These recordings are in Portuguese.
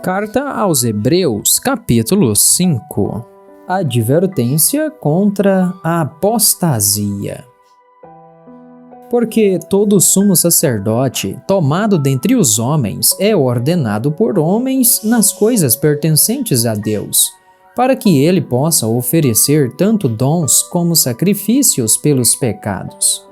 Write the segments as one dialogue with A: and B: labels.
A: Carta aos Hebreus, capítulo 5. Advertência contra a apostasia. Porque todo sumo sacerdote, tomado dentre os homens, é ordenado por homens nas coisas pertencentes a Deus, para que ele possa oferecer tanto dons como sacrifícios pelos pecados.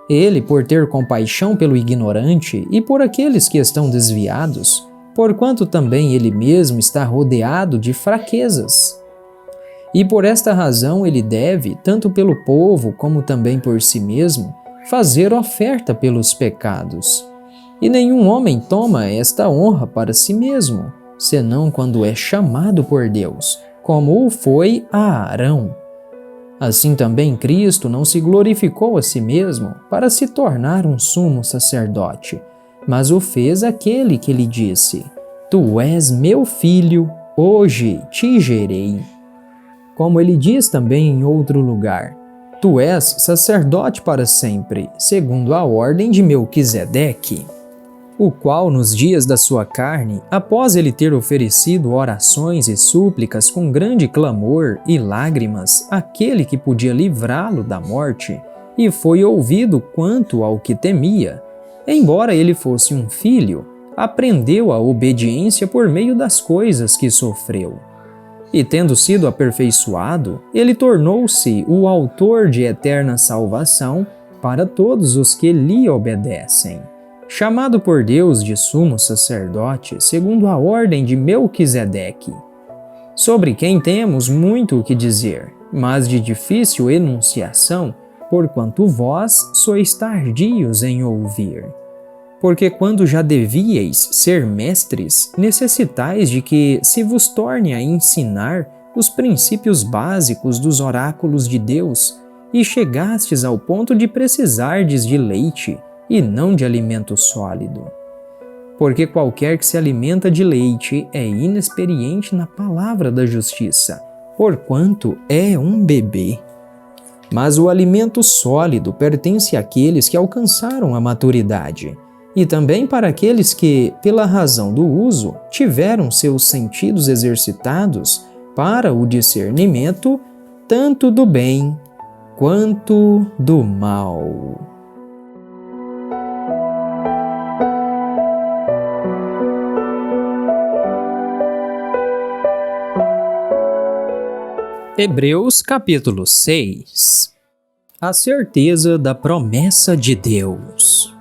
A: Ele, por ter compaixão pelo ignorante e por aqueles que estão desviados, porquanto também ele mesmo está rodeado de fraquezas. E por esta razão ele deve, tanto pelo povo como também por si mesmo, fazer oferta pelos pecados. E nenhum homem toma esta honra para si mesmo, senão quando é chamado por Deus, como o foi a Arão. Assim também Cristo não se glorificou a si mesmo para se tornar um sumo sacerdote, mas o fez aquele que lhe disse: Tu és meu filho, hoje te gerei. Como ele diz também em outro lugar: Tu és sacerdote para sempre, segundo a ordem de Melquisedeque, o qual nos dias da sua carne, após ele ter oferecido orações e súplicas com grande clamor e lágrimas àquele que podia livrá-lo da morte, e foi ouvido quanto ao que temia, embora ele fosse um filho, aprendeu a obediência por meio das coisas que sofreu. E tendo sido aperfeiçoado, ele tornou-se o autor de eterna salvação para todos os que lhe obedecem. Chamado por Deus de sumo sacerdote, segundo a ordem de Melquisedeque, sobre quem temos muito o que dizer, mas de difícil enunciação, porquanto vós sois tardios em ouvir. Porque quando já devíeis ser mestres, necessitais de que se vos torne a ensinar os princípios básicos dos oráculos de Deus, e chegastes ao ponto de precisardes de leite, e não de alimento sólido. Porque qualquer que se alimenta de leite é inexperiente na palavra da justiça, porquanto é um bebê. Mas o alimento sólido pertence àqueles que alcançaram a maturidade, e também para aqueles que, pela razão do uso, tiveram seus sentidos exercitados para o discernimento tanto do bem quanto do mal. Hebreus capítulo 6. A certeza da promessa de Deus.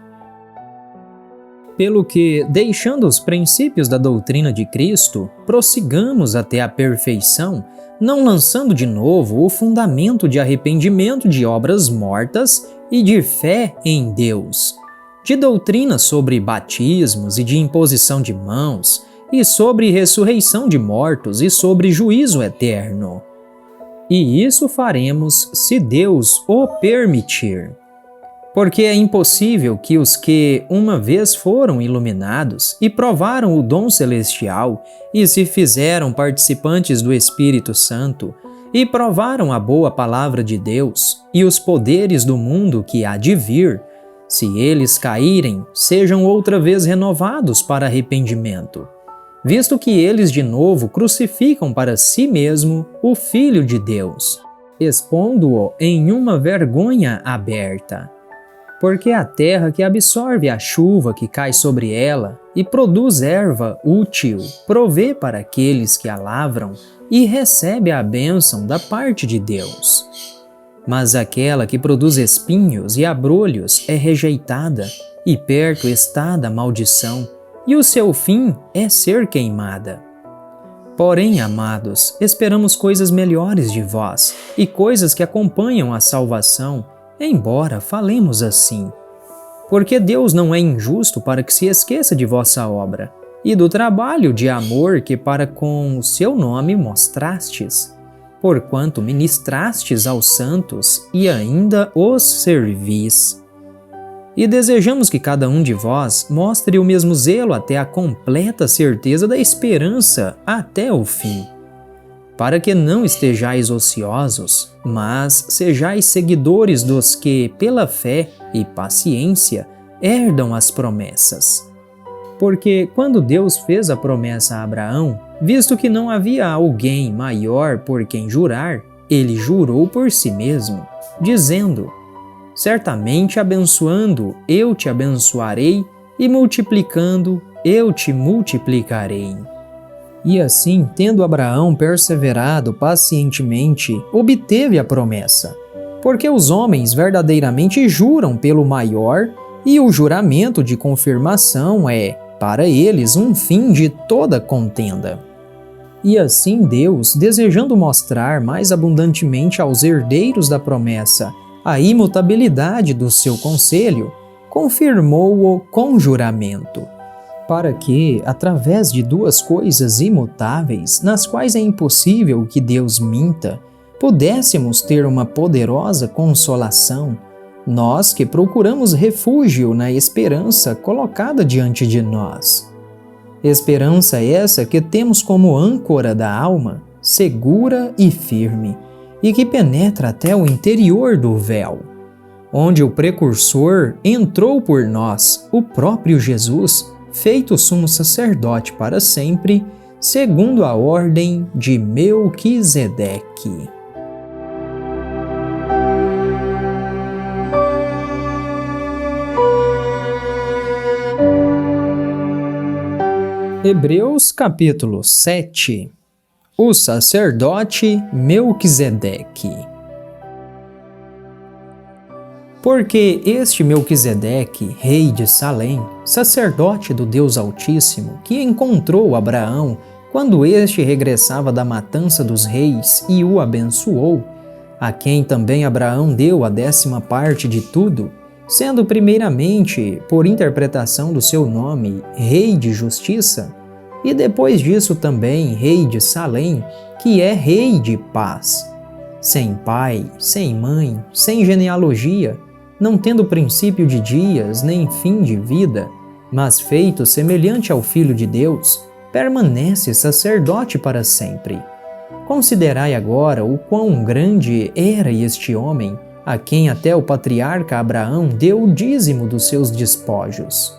A: Pelo que, deixando os princípios da doutrina de Cristo, prossigamos até a perfeição, não lançando de novo o fundamento de arrependimento de obras mortas e de fé em Deus, de doutrina sobre batismos e de imposição de mãos, e sobre ressurreição de mortos e sobre juízo eterno. E isso faremos se Deus o permitir. Porque é impossível que os que uma vez foram iluminados e provaram o dom celestial e se fizeram participantes do Espírito Santo e provaram a boa palavra de Deus e os poderes do mundo que há de vir, se eles caírem, sejam outra vez renovados para arrependimento, visto que eles de novo crucificam para si mesmo o Filho de Deus, expondo-o em uma vergonha aberta. Porque a terra que absorve a chuva que cai sobre ela e produz erva útil, provê para aqueles que a lavram e recebe a bênção da parte de Deus. Mas aquela que produz espinhos e abrolhos é rejeitada, e perto está da maldição, e o seu fim é ser queimada. Porém, amados, esperamos coisas melhores de vós, e coisas que acompanham a salvação, embora falemos assim. Porque Deus não é injusto para que se esqueça de vossa obra, e do trabalho de amor que para com o seu nome mostrastes, porquanto ministrastes aos santos e ainda os servis. E desejamos que cada um de vós mostre o mesmo zelo até a completa certeza da esperança até o fim, para que não estejais ociosos, mas sejais seguidores dos que, pela fé e paciência, herdam as promessas. Porque quando Deus fez a promessa a Abraão, visto que não havia alguém maior por quem jurar, ele jurou por si mesmo, dizendo: certamente abençoando, eu te abençoarei, e multiplicando, eu te multiplicarei. E assim, tendo Abraão perseverado pacientemente, obteve a promessa. Porque os homens verdadeiramente juram pelo maior, e o juramento de confirmação é, para eles, um fim de toda contenda. E assim Deus, desejando mostrar mais abundantemente aos herdeiros da promessa a imutabilidade do seu conselho, confirmou-o com juramento, para que, através de duas coisas imutáveis, nas quais é impossível que Deus minta, pudéssemos ter uma poderosa consolação, nós que procuramos refúgio na esperança colocada diante de nós. Esperança essa que temos como âncora da alma, segura e firme, e que penetra até o interior do véu, onde o precursor entrou por nós, o próprio Jesus, feito sumo sacerdote para sempre, segundo a ordem de Melquisedeque. Hebreus capítulo 7. O sacerdote Melquisedeque. Porque este Melquisedeque, rei de Salém, sacerdote do Deus Altíssimo, que encontrou Abraão quando este regressava da matança dos reis e o abençoou, a quem também Abraão deu a 10ª parte de tudo, sendo primeiramente, por interpretação do seu nome, Rei de Justiça, e depois disso também Rei de Salém, que é Rei de Paz, sem pai, sem mãe, sem genealogia, não tendo princípio de dias nem fim de vida, mas feito semelhante ao Filho de Deus, permanece sacerdote para sempre. Considerai agora o quão grande era este homem, a quem até o patriarca Abraão deu o dízimo dos seus despojos.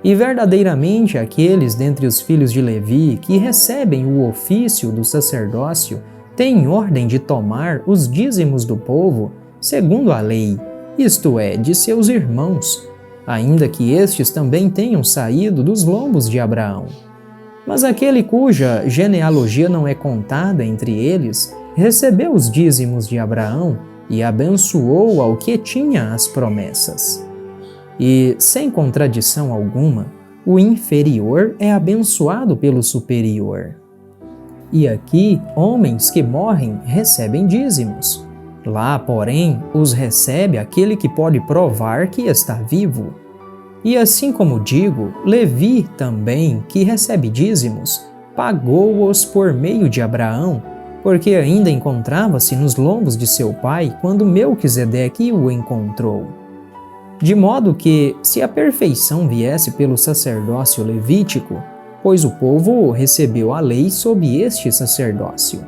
A: E verdadeiramente aqueles dentre os filhos de Levi que recebem o ofício do sacerdócio têm ordem de tomar os dízimos do povo segundo a lei, isto é, de seus irmãos, ainda que estes também tenham saído dos lombos de Abraão. Mas aquele cuja genealogia não é contada entre eles, recebeu os dízimos de Abraão e abençoou ao que tinha as promessas. E, sem contradição alguma, o inferior é abençoado pelo superior. E aqui, homens que morrem recebem dízimos. Lá, porém, os recebe aquele que pode provar que está vivo. E assim como digo, Levi também, que recebe dízimos, pagou-os por meio de Abraão, porque ainda encontrava-se nos lombos de seu pai quando Melquisedeque o encontrou. De modo que, se a perfeição viesse pelo sacerdócio levítico, pois o povo recebeu a lei sob este sacerdócio,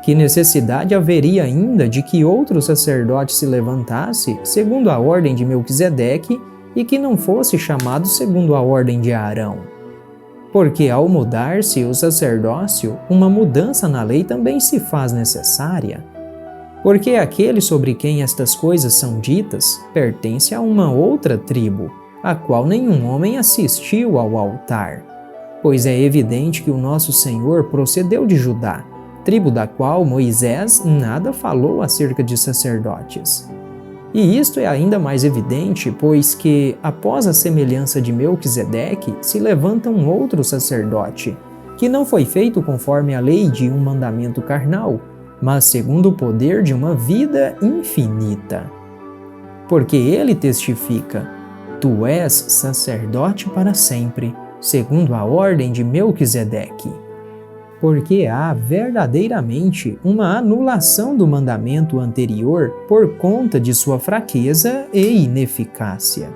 A: que necessidade haveria ainda de que outro sacerdote se levantasse segundo a ordem de Melquisedeque e que não fosse chamado segundo a ordem de Arão? Porque ao mudar-se o sacerdócio, uma mudança na lei também se faz necessária. Porque aquele sobre quem estas coisas são ditas pertence a uma outra tribo, a qual nenhum homem assistiu ao altar. Pois é evidente que o nosso Senhor procedeu de Judá, tribo da qual Moisés nada falou acerca de sacerdotes. E isto é ainda mais evidente, pois que, após a semelhança de Melquisedeque, se levanta um outro sacerdote, que não foi feito conforme a lei de um mandamento carnal, mas segundo o poder de uma vida infinita. Porque ele testifica: tu és sacerdote para sempre, segundo a ordem de Melquisedeque. Porque há verdadeiramente uma anulação do mandamento anterior por conta de sua fraqueza e ineficácia.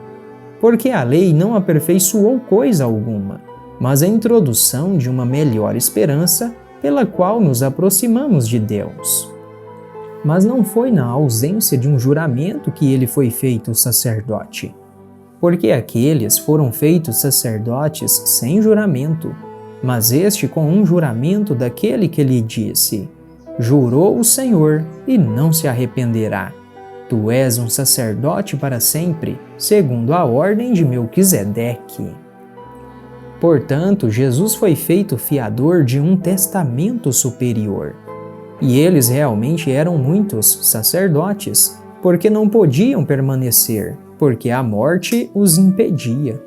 A: Porque a lei não aperfeiçoou coisa alguma, mas a introdução de uma melhor esperança pela qual nos aproximamos de Deus. Mas não foi na ausência de um juramento que ele foi feito sacerdote. porque aqueles foram feitos sacerdotes sem juramento, mas este com um juramento daquele que lhe disse: Jurou o Senhor e não se arrependerá. Tu és um sacerdote para sempre, segundo a ordem de Melquisedeque. Portanto, Jesus foi feito fiador de um testamento superior. E eles realmente eram muitos sacerdotes, porque não podiam permanecer, porque a morte os impedia.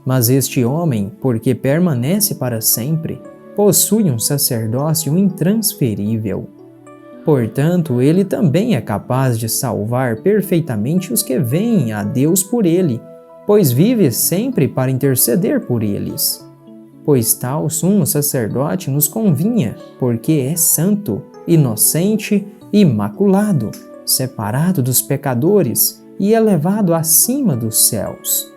A: Mas este homem, porque permanece para sempre, possui um sacerdócio intransferível. Portanto, ele também é capaz de salvar perfeitamente os que vêm a Deus por ele, pois vive sempre para interceder por eles. Pois tal sumo sacerdote nos convinha, porque é santo, inocente e imaculado, separado dos pecadores e elevado acima dos céus,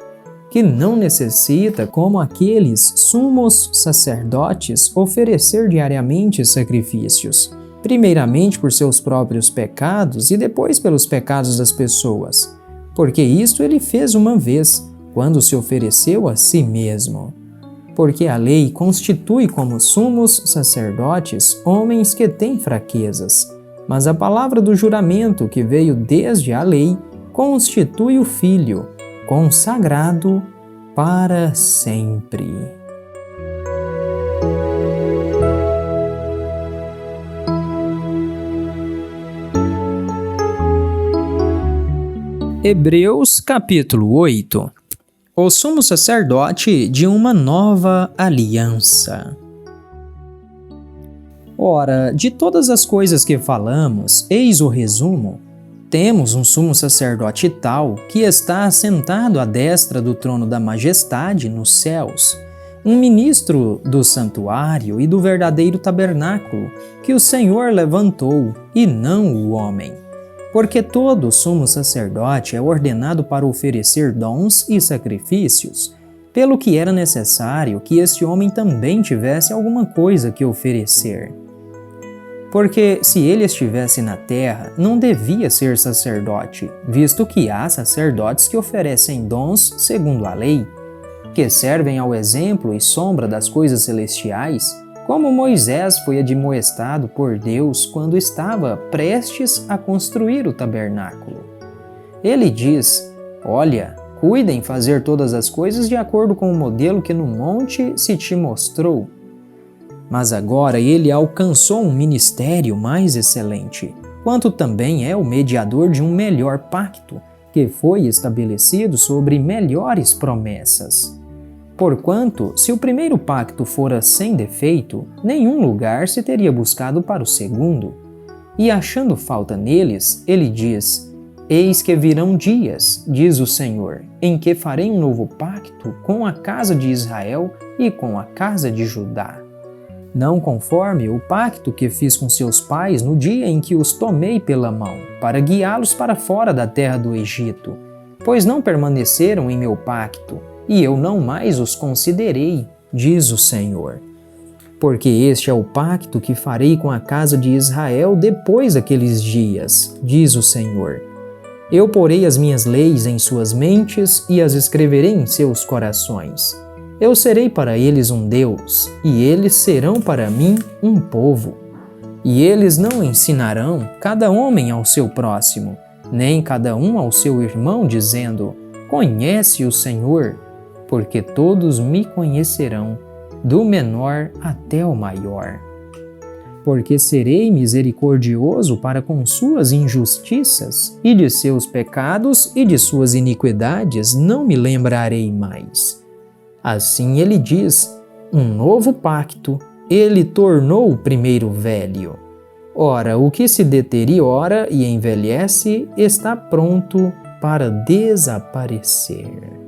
A: que não necessita, como aqueles sumos sacerdotes, oferecer diariamente sacrifícios, primeiramente por seus próprios pecados e depois pelos pecados das pessoas, porque isto ele fez uma vez, quando se ofereceu a si mesmo. Porque a lei constitui como sumos sacerdotes homens que têm fraquezas, mas a palavra do juramento que veio desde a lei constitui o Filho, consagrado para sempre. Hebreus capítulo 8. O sumo sacerdote de uma nova aliança. Ora, de todas as coisas que falamos, eis o resumo. Temos um sumo sacerdote tal que está assentado à destra do trono da majestade nos céus, um ministro do santuário e do verdadeiro tabernáculo que o Senhor levantou, e não o homem. Porque todo sumo sacerdote é ordenado para oferecer dons e sacrifícios, pelo que era necessário que este homem também tivesse alguma coisa que oferecer. Porque se ele estivesse na terra, não devia ser sacerdote, visto que há sacerdotes que oferecem dons segundo a lei, que servem ao exemplo e sombra das coisas celestiais, como Moisés foi admoestado por Deus quando estava prestes a construir o tabernáculo. Ele diz: Olha, cuidem fazer todas as coisas de acordo com o modelo que no monte se te mostrou. Mas agora ele alcançou um ministério mais excelente, quanto também é o mediador de um melhor pacto, que foi estabelecido sobre melhores promessas. Porquanto, se o primeiro pacto fora sem defeito, nenhum lugar se teria buscado para o segundo. E achando falta neles, ele diz: Eis que virão dias, diz o Senhor, em que farei um novo pacto com a casa de Israel e com a casa de Judá. Não conforme o pacto que fiz com seus pais no dia em que os tomei pela mão, para guiá-los para fora da terra do Egito, pois não permaneceram em meu pacto, e eu não mais os considerei, diz o Senhor. Porque este é o pacto que farei com a casa de Israel depois daqueles dias, diz o Senhor. Eu porei as minhas leis em suas mentes e as escreverei em seus corações. Eu serei para eles um Deus, e eles serão para mim um povo. E eles não ensinarão cada homem ao seu próximo, nem cada um ao seu irmão, dizendo: Conhece o Senhor, porque todos me conhecerão, do menor até o maior. Porque serei misericordioso para com suas injustiças, e de seus pecados e de suas iniquidades não me lembrarei mais. Assim ele diz: um novo pacto, ele tornou o primeiro velho. Ora, o que se deteriora e envelhece está pronto para desaparecer.